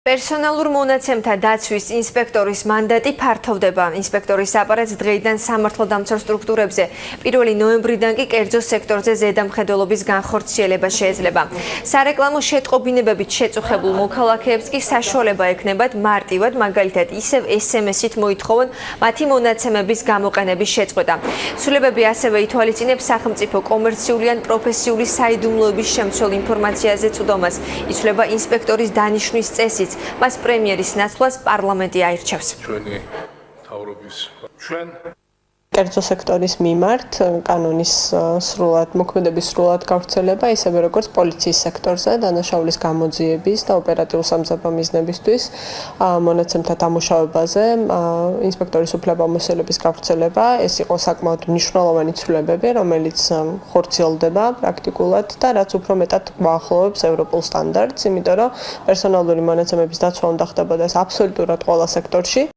პერსონალურ მონაცემთა დაცვის ინსპექტორის მანდატი ფართოვდება. ინსპექტორის აპარატს დღეიდან სამართალდამცავ სტრუქტურებზე 1 ნოემბრიდან კი კერძო სექტორზე ზედამხედველობის განხორციელება შეეძლება. სარეკლამო შეტყობინებებით შეწუხებულ მოქალაქეებს კი საშუალება ექნებათ მარტივად, მაგალითად ისევ SMS-ით მოითხოვონ მათი მონაცემების გამოყენების შეწყვეტა. ცვლილებები ასევე ითვალისწინებს სახელმწიფო კომერციული ან პროფესიული საიდუმლოების შემცველ ინფორმაციაზე წვდომას. იცვლება ინსპექტორის დანიშვნის წესიც. მას პრემიერის ნაცვლად პარლამენტი აირჩევს. კერძო სექტორის მიმართ კანონის მოქმედების სრულად გავრცელება, ისევე როგორც პოლიციის სექტორზე დანაშაულის გამოძიების და ოპერატიულ სამზაბო მიზნებისთვის მონაცემთა დამუშავებაზე ინსპექტორის უფლებამოსილების გავრცელება. ეს იყო საკმაოდ მნიშვნელოვანი ცვლილებები, რომელიც ხორციელდება პრაქტიკულად და რაც უფრო მეტად გვაახლოვებს ევროპულ სტანდარტს, იმიტომ რომ პერსონალური მონაცემების დაცვა უნდა ხდებოდეს აბსოლუტურად ყველა სექტორში.